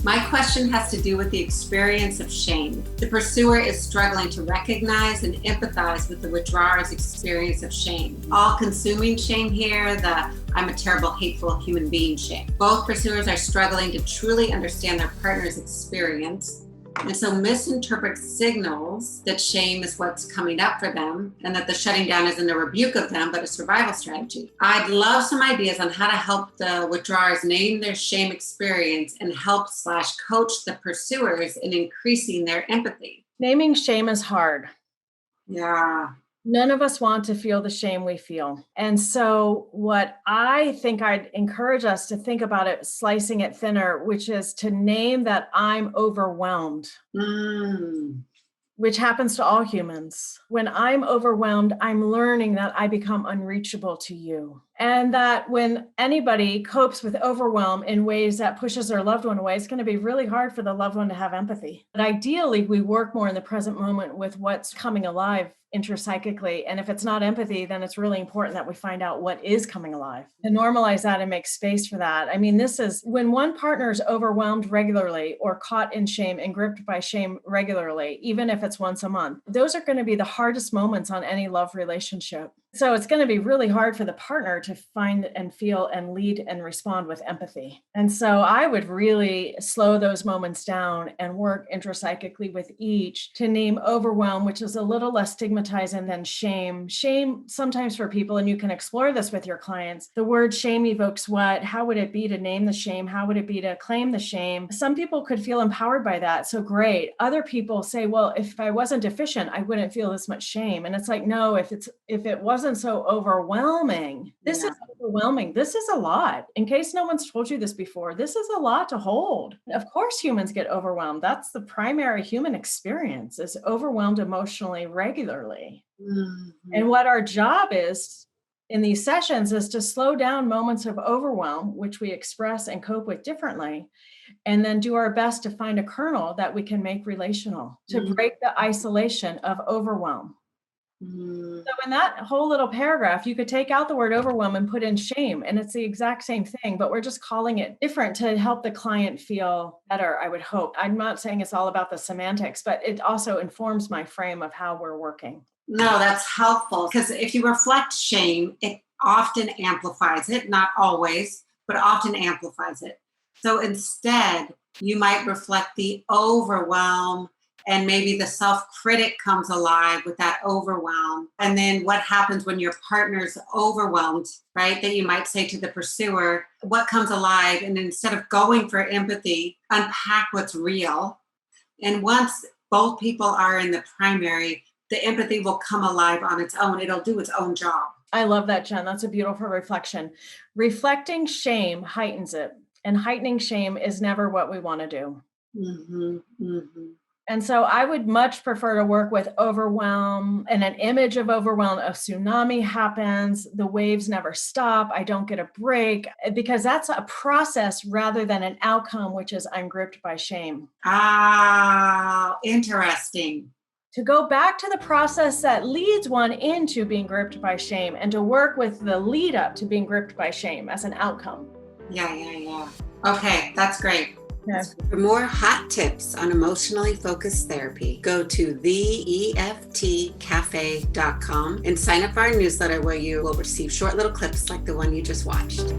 My question has to do with the experience of shame. The pursuer is struggling to recognize and empathize with the withdrawer's experience of shame. All-consuming shame here, the I'm a terrible, hateful human being shame. Both pursuers are struggling to truly understand their partner's experience, and so misinterpret signals that shame is what's coming up for them and that the shutting down isn't a rebuke of them, but a survival strategy. I'd love some ideas on how to help the withdrawers name their shame experience and help/coach the pursuers in increasing their empathy. Naming shame is hard. Yeah. None of us want to feel the shame we feel. And so what I think I'd encourage us to think about it, slicing it thinner, which is to name that I'm overwhelmed, which happens to all humans. When I'm overwhelmed, I'm learning that I become unreachable to you. And that when anybody copes with overwhelm in ways that pushes their loved one away, it's going to be really hard for the loved one to have empathy. But ideally, we work more in the present moment with what's coming alive intrapsychically. And if it's not empathy, then it's really important that we find out what is coming alive and normalize that and make space for that. I mean, this is when one partner is overwhelmed regularly or caught in shame and gripped by shame regularly, even if it's once a month, those are going to be the hardest moments on any love relationship. So it's going to be really hard for the partner to find and feel and lead and respond with empathy. And so I would really slow those moments down and work intrapsychically with each to name overwhelm, which is a little less stigmatizing than shame. Shame sometimes for people, and you can explore this with your clients, the word shame evokes what? How would it be to name the shame? How would it be to claim the shame? Some people could feel empowered by that. So great. Other people say, well, if I wasn't deficient, I wouldn't feel this much shame. And it's like, no, if it wasn't so overwhelming, this is overwhelming. This is a lot. In case no one's told you this before, this is a lot to hold. Of course, humans get overwhelmed. That's the primary human experience, is overwhelmed emotionally regularly. Mm-hmm. And what our job is in these sessions is to slow down moments of overwhelm, which we express and cope with differently, and then do our best to find a kernel that we can make relational, to break the isolation of overwhelm. So in that whole little paragraph, you could take out the word overwhelm and put in shame, and it's the exact same thing, but we're just calling it different to help the client feel better, I would hope. I'm not saying it's all about the semantics, but it also informs my frame of how we're working. No, that's helpful, because if you reflect shame, it often amplifies it, not always, but often amplifies it. So instead, you might reflect the overwhelm, and maybe the self-critic comes alive with that overwhelm. And then what happens when your partner's overwhelmed, right? That you might say to the pursuer, what comes alive? And instead of going for empathy, unpack what's real. And once both people are in the primary, the empathy will come alive on its own. It'll do its own job. I love that, Jen. That's a beautiful reflection. Reflecting shame heightens it. And heightening shame is never what we want to do. Mm-hmm, mm-hmm. And so I would much prefer to work with overwhelm and an image of overwhelm. A tsunami happens, the waves never stop, I don't get a break, because that's a process rather than an outcome, which is I'm gripped by shame. Ah, interesting. To go back to the process that leads one into being gripped by shame and to work with the lead up to being gripped by shame as an outcome. Yeah. Okay, that's great. Yes. For more hot tips on emotionally focused therapy, go to theeftcafe.com and sign up for our newsletter, where you will receive short little clips like the one you just watched.